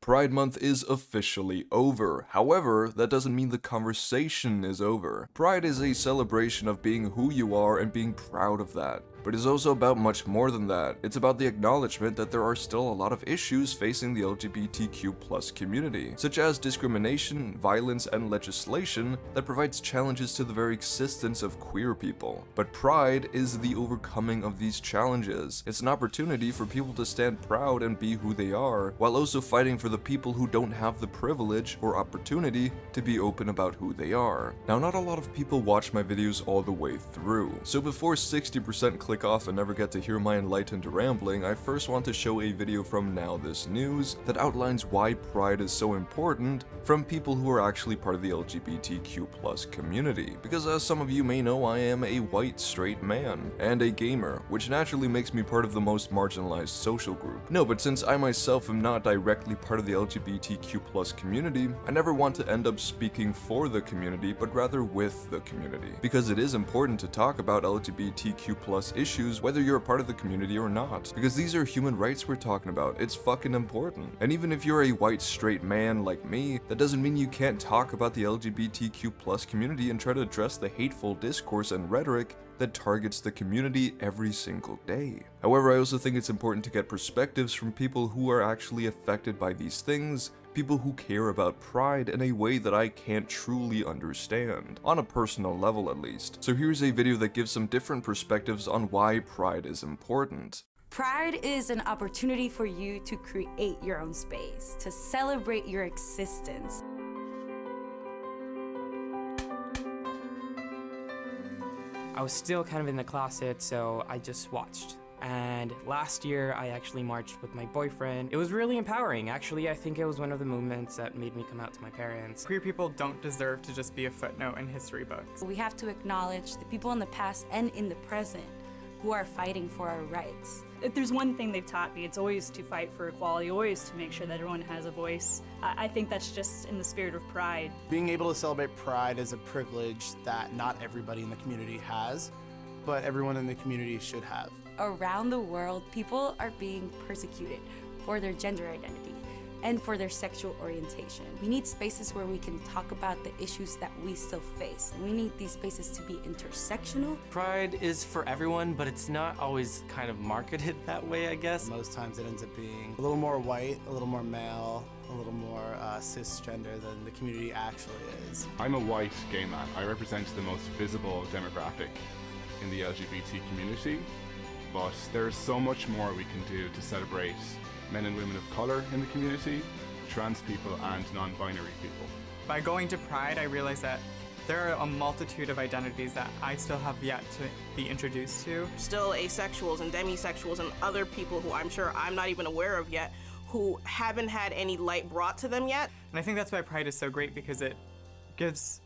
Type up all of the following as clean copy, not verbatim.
Pride Month is officially over. However, that doesn't mean the conversation is over. Pride is a celebration of being who you are and being proud of that. But it's also about much more than that. It's about the acknowledgement that there are still a lot of issues facing the LGBTQ+ community, such as discrimination, violence, and legislation that provides challenges to the very existence of queer people. But Pride is the overcoming of these challenges. It's an opportunity for people to stand proud and be who they are, while also fighting for the people who don't have the privilege or opportunity to be open about who they are. Now, not a lot of people watch my videos all the way through, so before 60% click off and never get to hear my enlightened rambling, I first want to show a video from Now This News that outlines why Pride is so important from people who are actually part of the LGBTQ+ community. Because as some of you may know, I am a white straight man and a gamer, which naturally makes me part of the most marginalized social group. No, but since I myself am not directly part of the LGBTQ+ community, I never want to end up speaking for the community, but rather with the community. Because it is important to talk about LGBTQ+ issues whether you're a part of the community or not. Because these are human rights we're talking about. It's fucking important. And even if you're a white straight man like me, that doesn't mean you can't talk about the LGBTQ+ community and try to address the hateful discourse and rhetoric that targets the community every single day. However, I also think it's important to get perspectives from people who are actually affected by these things, people who care about Pride in a way that I can't truly understand, on a personal level at least. So here's a video that gives some different perspectives on why Pride is important. Pride is an opportunity for you to create your own space, to celebrate your existence. I was still kind of in the closet, so I just watched. And last year, I actually marched with my boyfriend. It was really empowering. Actually, I think it was one of the movements that made me come out to my parents. Queer people don't deserve to just be a footnote in history books. We have to acknowledge the people in the past and in the present who are fighting for our rights. If there's one thing they've taught me, it's always to fight for equality, always to make sure that everyone has a voice. I think that's just in the spirit of Pride. Being able to celebrate Pride is a privilege that not everybody in the community has, but everyone in the community should have. Around the world, people are being persecuted for their gender identity and for their sexual orientation. We need spaces where we can talk about the issues that we still face. We need these spaces to be intersectional. Pride is for everyone, but it's not always kind of marketed that way, I guess. Most times it ends up being a little more white, a little more male, a little more cisgender than the community actually is. I'm a white gay man. I represent the most visible demographic in the LGBT community, but there's so much more we can do to celebrate men and women of color in the community, trans people, and non-binary people. By going to Pride, I realized that there are a multitude of identities that I still have yet to be introduced to. Still asexuals and demisexuals and other people who I'm sure I'm not even aware of yet, who haven't had any light brought to them yet. And I think that's why Pride is so great, because it gives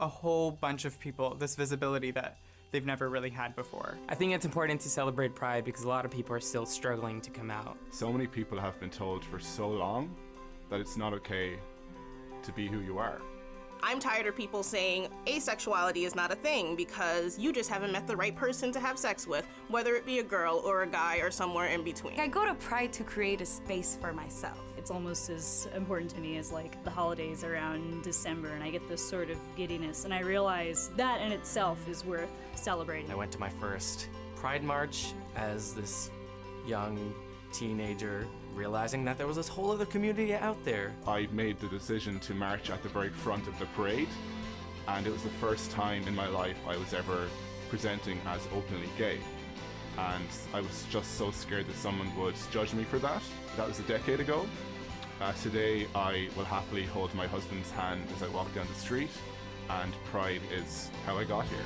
a whole bunch of people this visibility that they've never really had before. I think it's important to celebrate Pride because a lot of people are still struggling to come out. So many people have been told for so long that it's not okay to be who you are. I'm tired of people saying asexuality is not a thing because you just haven't met the right person to have sex with, whether it be a girl or a guy or somewhere in between. I go to Pride to create a space for myself. It's almost as important to me as like the holidays around December, and I get this sort of giddiness, and I realize that in itself is worth celebrating. I went to my first Pride March as this young teenager, realizing that there was this whole other community out there. I made the decision to march at the very front of the parade, and it was the first time in my life I was ever presenting as openly gay. And I was just so scared that someone would judge me for that. That was a decade ago. Today I will happily hold my husband's hand as I walk down the street, and Pride is how I got here.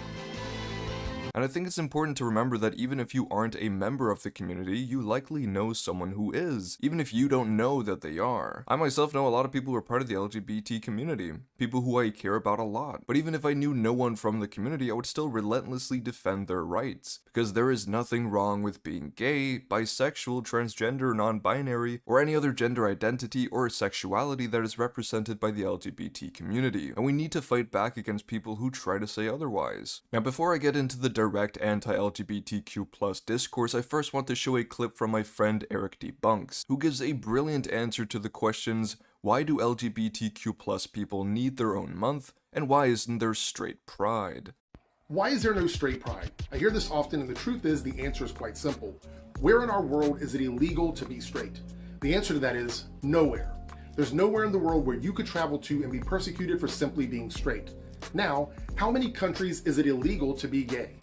And I think it's important to remember that even if you aren't a member of the community, you likely know someone who is, even if you don't know that they are. I myself know a lot of people who are part of the LGBT community, people who I care about a lot. But even if I knew no one from the community, I would still relentlessly defend their rights. Because there is nothing wrong with being gay, bisexual, transgender, non-binary, or any other gender identity or sexuality that is represented by the LGBT community. And we need to fight back against people who try to say otherwise. Now, before I get into the direct anti-LGBTQ+ discourse, I first want to show a clip from my friend Eric Debunks, who gives a brilliant answer to the questions, why do LGBTQ+ people need their own month, and why isn't there straight pride? Why is there no straight pride? I hear this often, and the truth is the answer is quite simple. Where in our world is it illegal to be straight? The answer to that is nowhere. There's nowhere in the world where you could travel to and be persecuted for simply being straight. Now, how many countries is it illegal to be gay?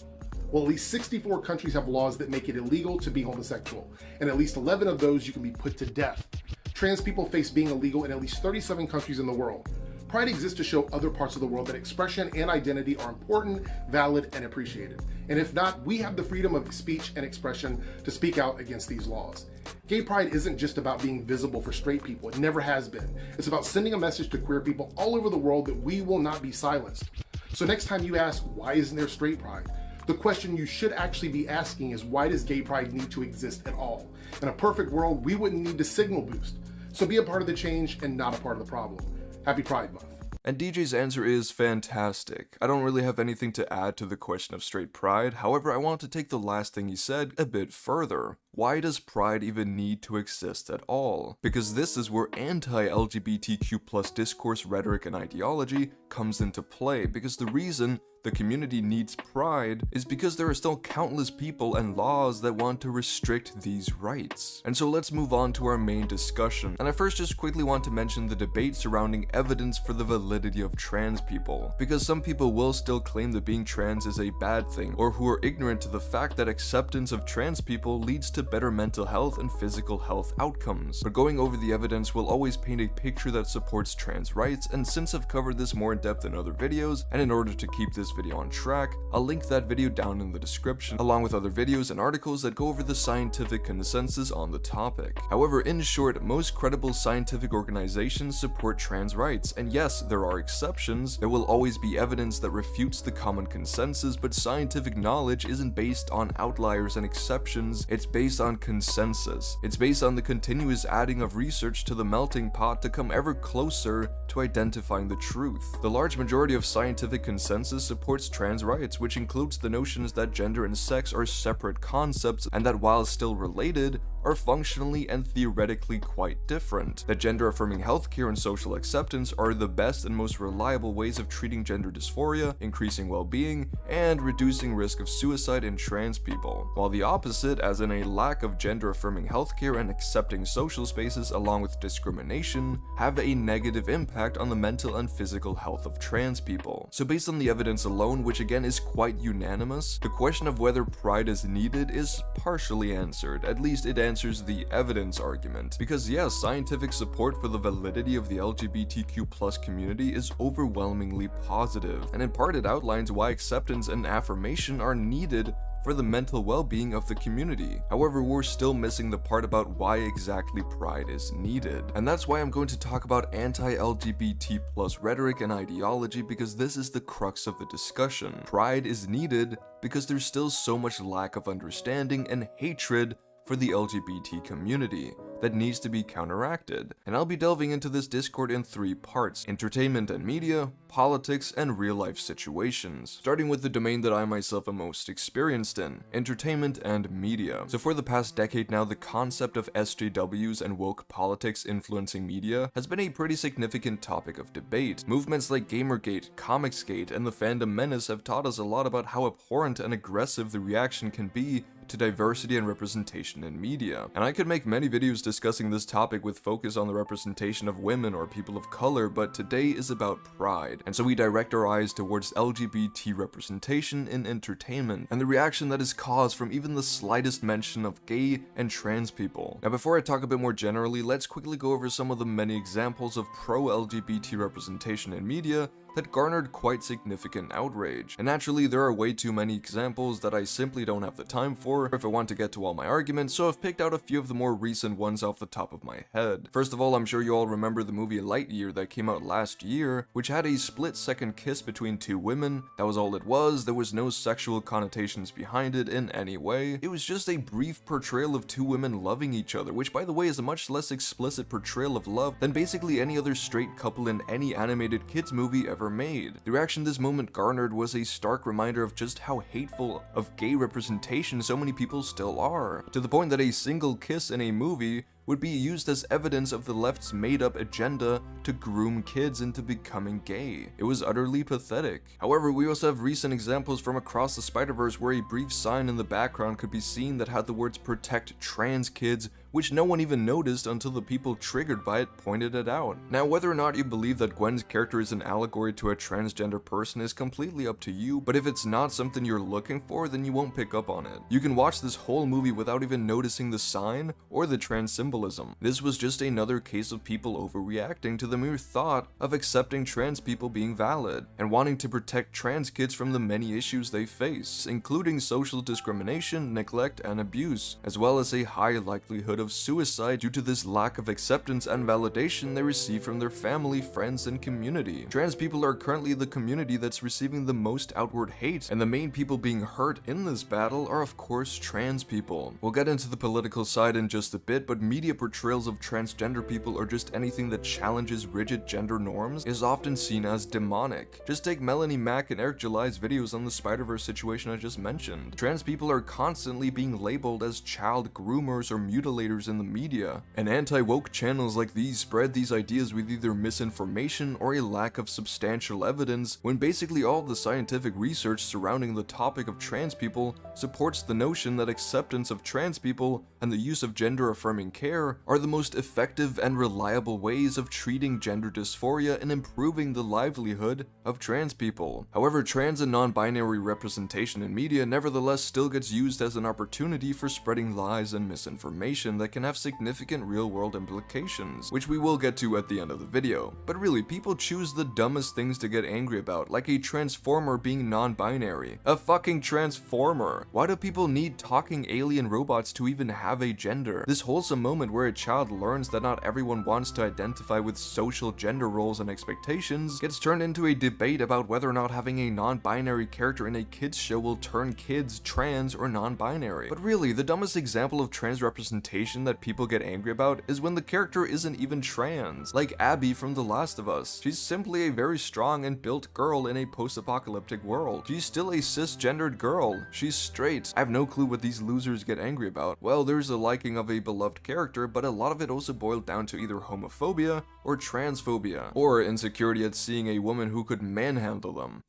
Well, at least 64 countries have laws that make it illegal to be homosexual, and at least 11 of those you can be put to death. Trans people face being illegal in at least 37 countries in the world. Pride exists to show other parts of the world that expression and identity are important, valid, and appreciated. And if not, we have the freedom of speech and expression to speak out against these laws. Gay pride isn't just about being visible for straight people. It never has been. It's about sending a message to queer people all over the world that we will not be silenced. So next time you ask, why isn't there straight pride? The question you should actually be asking is, why does gay pride need to exist at all? In a perfect world, we wouldn't need to signal boost. So be a part of the change and not a part of the problem. Happy Pride Month. And DJ's answer is fantastic. I don't really have anything to add to the question of straight pride, however I want to take the last thing he said a bit further. Why does pride even need to exist at all? Because this is where anti-LGBTQ+ discourse, rhetoric, and ideology comes into play, because the reason the community needs pride is because there are still countless people and laws that want to restrict these rights. And so let's move on to our main discussion. And I first just quickly want to mention the debate surrounding evidence for the validity of trans people, because some people will still claim that being trans is a bad thing, or who are ignorant to the fact that acceptance of trans people leads to better mental health and physical health outcomes. But going over the evidence will always paint a picture that supports trans rights, and since I've covered this more in depth in other videos, and in order to keep this video on track, I'll link that video down in the description, along with other videos and articles that go over the scientific consensus on the topic. However, in short, most credible scientific organizations support trans rights, and yes, there are exceptions. There will always be evidence that refutes the common consensus, but scientific knowledge isn't based on outliers and exceptions, it's based on consensus. It's based on the continuous adding of research to the melting pot to come ever closer to identifying the truth. The large majority of scientific consensus supports trans rights, which includes the notions that gender and sex are separate concepts and that while still related, are functionally and theoretically quite different. That gender-affirming healthcare and social acceptance are the best and most reliable ways of treating gender dysphoria, increasing well-being, and reducing risk of suicide in trans people. While the opposite, as in a lack of gender-affirming healthcare and accepting social spaces along with discrimination, have a negative impact on the mental and physical health of trans people. So based on the evidence alone, which again is quite unanimous, the question of whether pride is needed is partially answered. At least it answers the evidence argument. Because yes, scientific support for the validity of the LGBTQ+ community is overwhelmingly positive, and in part it outlines why acceptance and affirmation are needed for the mental well-being of the community. However, we're still missing the part about why exactly pride is needed. And that's why I'm going to talk about anti-LGBT+ rhetoric and ideology, because this is the crux of the discussion. Pride is needed because there's still so much lack of understanding and hatred for the LGBT community that needs to be counteracted. And I'll be delving into this Discord in 3 parts: entertainment and media, politics, and real-life situations. Starting with the domain that I myself am most experienced in, entertainment and media. So for the past decade now, the concept of SJWs and woke politics influencing media has been a pretty significant topic of debate. Movements like Gamergate, Comicsgate, and the Fandom Menace have taught us a lot about how abhorrent and aggressive the reaction can be to diversity and representation in media. And I could make many videos discussing this topic with focus on the representation of women or people of color, but today is about pride. And so we direct our eyes towards LGBT representation in entertainment, and the reaction that is caused from even the slightest mention of gay and trans people. Now before I talk a bit more generally, let's quickly go over some of the many examples of pro-LGBT representation in media that garnered quite significant outrage. And naturally, there are way too many examples that I simply don't have the time for if I want to get to all my arguments, so I've picked out a few of the more recent ones off the top of my head. First of all, I'm sure you all remember the movie Lightyear that came out last year, which had a split-second kiss between 2 women. That was all it was. There was no sexual connotations behind it in any way. It was just a brief portrayal of 2 women loving each other, which by the way is a much less explicit portrayal of love than basically any other straight couple in any animated kids movie ever ever made. The reaction this moment garnered was a stark reminder of just how hateful of gay representation so many people still are, to the point that a single kiss in a movie would be used as evidence of the left's made-up agenda to groom kids into becoming gay. It was utterly pathetic. However, we also have recent examples from across the Spider-Verse where a brief sign in the background could be seen that had the words "protect trans kids," which no one even noticed until the people triggered by it pointed it out. Now, whether or not you believe that Gwen's character is an allegory to a transgender person is completely up to you, but if it's not something you're looking for, then you won't pick up on it. You can watch this whole movie without even noticing the sign or the trans symbolism. This was just another case of people overreacting to the mere thought of accepting trans people being valid, and wanting to protect trans kids from the many issues they face, including social discrimination, neglect, and abuse, as well as a high likelihood of suicide due to this lack of acceptance and validation they receive from their family, friends, and community. Trans people are currently the community that's receiving the most outward hate, and the main people being hurt in this battle are of course trans people. We'll get into the political side in just a bit, but media portrayals of transgender people or just anything that challenges rigid gender norms is often seen as demonic. Just take Melanie Mack and Eric July's videos on the Spider-Verse situation I just mentioned. Trans people are constantly being labeled as child groomers or mutilators in the media, and anti-woke channels like these spread these ideas with either misinformation or a lack of substantial evidence, when basically all of the scientific research surrounding the topic of trans people supports the notion that acceptance of trans people and the use of gender-affirming care are the most effective and reliable ways of treating gender dysphoria and improving the livelihood of trans people. However, trans and non-binary representation in media nevertheless still gets used as an opportunity for spreading lies and misinformation that can have significant real-world implications, which we will get to at the end of the video. But really, people choose the dumbest things to get angry about, like a transformer being non-binary. A fucking transformer! Why do people need talking alien robots to even have a gender? This wholesome moment where a child learns that not everyone wants to identify with social gender roles and expectations gets turned into a debate about whether or not having a non-binary character in a kids show will turn kids trans or non-binary. But really, the dumbest example of trans representation that people get angry about is when the character isn't even trans, like Abby from The Last of Us. She's simply a very strong and built girl in a post-apocalyptic world. She's still a cisgendered girl. She's straight. I have no clue what these losers get angry about. Well, there's a liking of a beloved character, but a lot of it also boiled down to either homophobia or transphobia, or insecurity at seeing a woman who could manhandle them.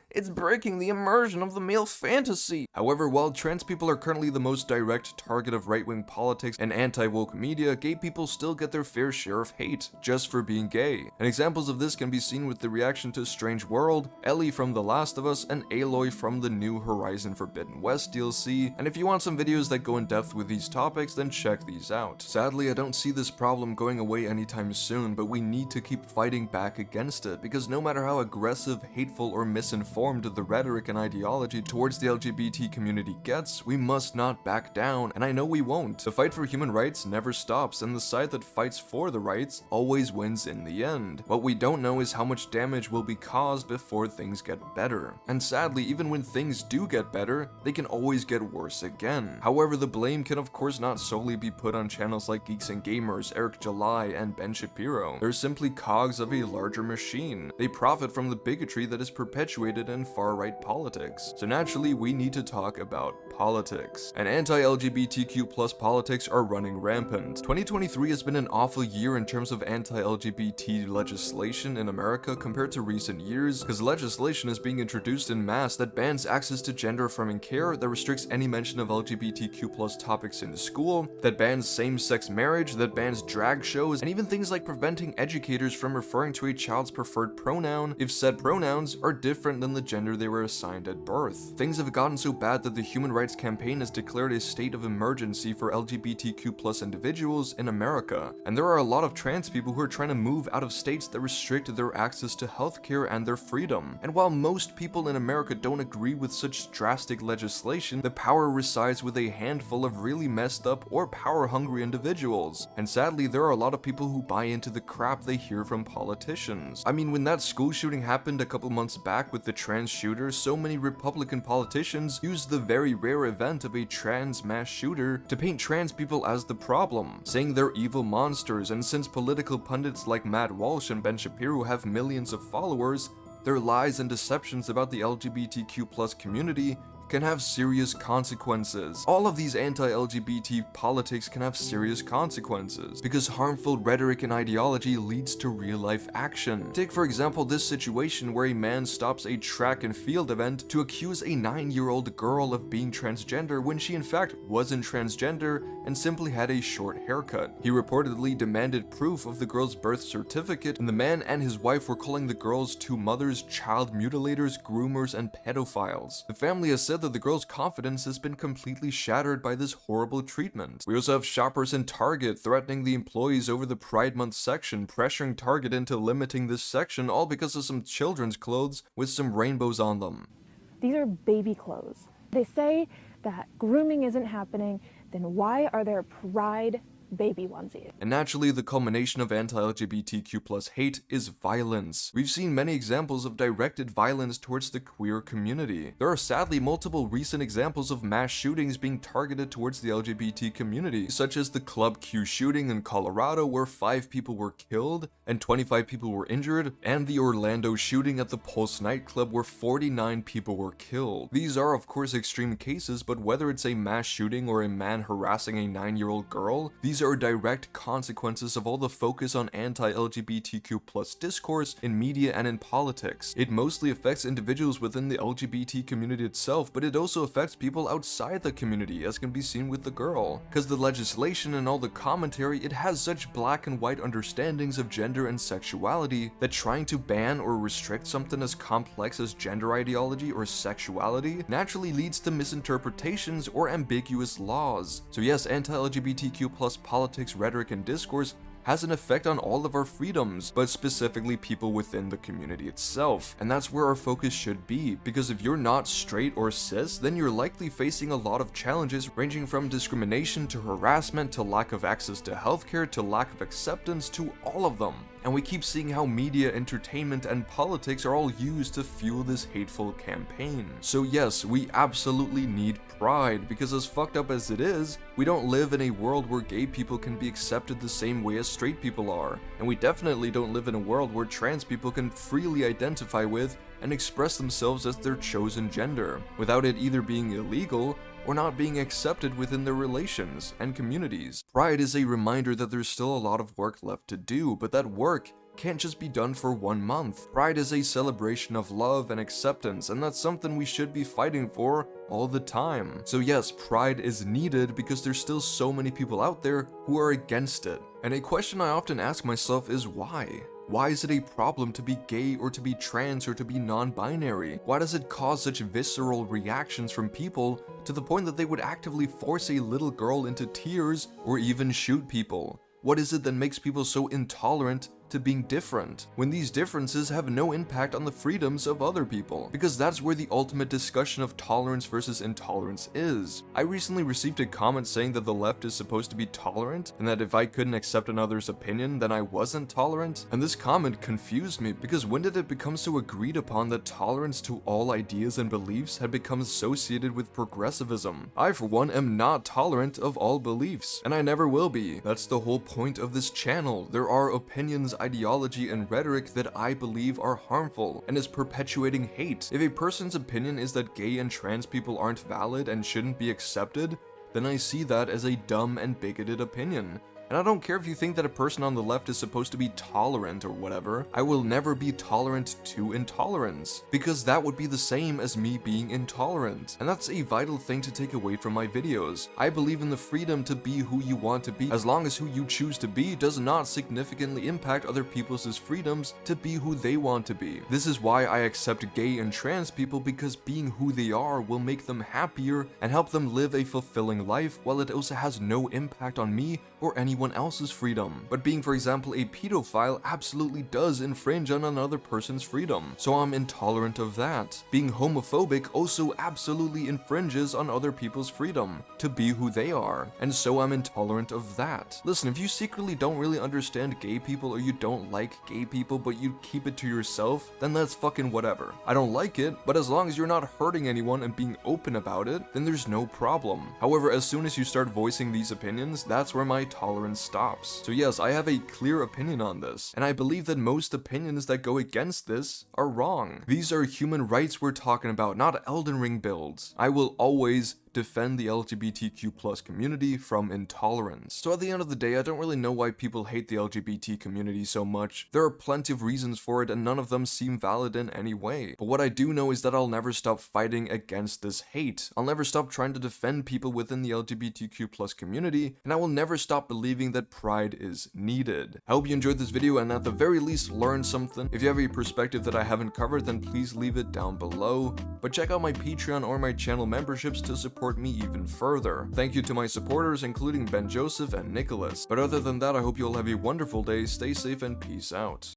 It's breaking the immersion of the male fantasy. However, while trans people are currently the most direct target of right-wing politics and anti-woke media, gay people still get their fair share of hate just for being gay. And examples of this can be seen with the reaction to Strange World, Ellie from The Last of Us, and Aloy from the new Horizon Forbidden West DLC. And if you want some videos that go in depth with these topics, then check these out. Sadly, I don't see this problem going away anytime soon, but we need to keep fighting back against it, because no matter how aggressive, hateful, or misinformed the rhetoric and ideology towards the LGBT community gets, we must not back down, and I know we won't. The fight for human rights never stops, and the side that fights for the rights always wins in the end. What we don't know is how much damage will be caused before things get better. And sadly, even when things do get better, they can always get worse again. However, the blame can of course not solely be put on channels like Geeks and Gamers, Eric July, and Ben Shapiro. They're simply cogs of a larger machine. They profit from the bigotry that is perpetuated in far-right politics. So naturally, we need to talk about politics. And anti-LGBTQ plus politics are running rampant. 2023 has been an awful year in terms of anti-LGBT legislation in America compared to recent years, because legislation is being introduced in mass that bans access to gender-affirming care, that restricts any mention of LGBTQ plus topics in school, that bans same-sex marriage, that bans drag shows, and even things like preventing educators from referring to a child's preferred pronoun if said pronouns are different than the gender they were assigned at birth. Things have gotten so bad that the Human Rights Campaign has declared a state of emergency for LGBTQ plus individuals in America, and there are a lot of trans people who are trying to move out of states that restrict their access to healthcare and their freedom. And while most people in America don't agree with such drastic legislation, the power resides with a handful of really messed up or power-hungry individuals. And sadly, there are a lot of people who buy into the crap they hear from politicians. I mean, when that school shooting happened a couple months back with the trans shooter, so many Republican politicians use the very rare event of a trans mass shooter to paint trans people as the problem, saying they're evil monsters, and since political pundits like Matt Walsh and Ben Shapiro have millions of followers, their lies and deceptions about the LGBTQ+ community can have serious consequences. All of these anti-LGBT politics can have serious consequences, because harmful rhetoric and ideology leads to real-life action. Take for example this situation where a man stops a track and field event to accuse a 9-year-old girl of being transgender when she in fact wasn't transgender and simply had a short haircut. He reportedly demanded proof of the girl's birth certificate, and the man and his wife were calling the girl's two mothers child mutilators, groomers, and pedophiles. The family has said that the girl's confidence has been completely shattered by this horrible treatment. We also have shoppers in Target threatening the employees over the Pride Month section, pressuring Target into limiting this section, all because of some children's clothes with some rainbows on them. These are baby clothes. They say that grooming isn't happening, then why are there Pride baby onesies? And naturally, the culmination of anti-LGBTQ+ hate is violence. We've seen many examples of directed violence towards the queer community. There are sadly multiple recent examples of mass shootings being targeted towards the LGBT community, such as the Club Q shooting in Colorado where 5 people were killed and 25 people were injured, and the Orlando shooting at the Pulse nightclub where 49 people were killed. These are of course extreme cases, but whether it's a mass shooting or a man harassing a 9-year-old girl, these are direct consequences of all the focus on anti-LGBTQ+ discourse in media and in politics. It mostly affects individuals within the LGBT community itself, but it also affects people outside the community, as can be seen with the girl. Because the legislation and all the commentary, it has such black and white understandings of gender and sexuality that trying to ban or restrict something as complex as gender ideology or sexuality naturally leads to misinterpretations or ambiguous laws. So yes, anti-LGBTQ+ politics, rhetoric, and discourse has an effect on all of our freedoms, but specifically people within the community itself. And that's where our focus should be, because if you're not straight or cis, then you're likely facing a lot of challenges ranging from discrimination to harassment to lack of access to healthcare to lack of acceptance to all of them. And we keep seeing how media, entertainment, and politics are all used to fuel this hateful campaign. So yes, we absolutely need pride, because as fucked up as it is, we don't live in a world where gay people can be accepted the same way as straight people are. And we definitely don't live in a world where trans people can freely identify with and express themselves as their chosen gender, without it either being illegal or not being accepted within their relations and communities. Pride is a reminder that there's still a lot of work left to do, but that work can't just be done for 1 month. Pride is a celebration of love and acceptance, and that's something we should be fighting for all the time. So yes, pride is needed because there's still so many people out there who are against it. And a question I often ask myself is why? Why is it a problem to be gay or to be trans or to be non-binary? Why does it cause such visceral reactions from people to the point that they would actively force a little girl into tears or even shoot people? What is it that makes people so intolerant to being different, when these differences have no impact on the freedoms of other people? Because that's where the ultimate discussion of tolerance versus intolerance is. I recently received a comment saying that the left is supposed to be tolerant, and that if I couldn't accept another's opinion, then I wasn't tolerant. And this comment confused me, because when did it become so agreed upon that tolerance to all ideas and beliefs had become associated with progressivism? I, for one, am not tolerant of all beliefs, and I never will be. That's the whole point of this channel. There are opinions, ideology, and rhetoric that I believe are harmful and is perpetuating hate. If a person's opinion is that gay and trans people aren't valid and shouldn't be accepted, then I see that as a dumb and bigoted opinion. And I don't care if you think that a person on the left is supposed to be tolerant or whatever. I will never be tolerant to intolerance, because that would be the same as me being intolerant. And that's a vital thing to take away from my videos. I believe in the freedom to be who you want to be, as long as who you choose to be does not significantly impact other people's freedoms to be who they want to be. This is why I accept gay and trans people, because being who they are will make them happier and help them live a fulfilling life, while it also has no impact on me or anyone else's freedom. But being, for example, a pedophile absolutely does infringe on another person's freedom, so I'm intolerant of that. Being homophobic also absolutely infringes on other people's freedom to be who they are, and so I'm intolerant of that. Listen, if you secretly don't really understand gay people or you don't like gay people but you keep it to yourself, then that's fucking whatever. I don't like it, but as long as you're not hurting anyone and being open about it, then there's no problem. However, as soon as you start voicing these opinions, that's where my tolerance stops. So yes, I have a clear opinion on this, and I believe that most opinions that go against this are wrong. These are human rights we're talking about, not Elden Ring builds. I will always defend the LGBTQ+ community from intolerance. So at the end of the day, I don't really know why people hate the LGBT community so much. There are plenty of reasons for it and none of them seem valid in any way. But what I do know is that I'll never stop fighting against this hate. I'll never stop trying to defend people within the LGBTQ+ community, and I will never stop believing that pride is needed. I hope you enjoyed this video and at the very least learned something. If you have a perspective that I haven't covered, then please leave it down below. But check out my Patreon or my channel memberships to support me even further. Thank you to my supporters, including Ben Joseph and Nicholas. But other than that, I hope you all have a wonderful day, stay safe, and peace out.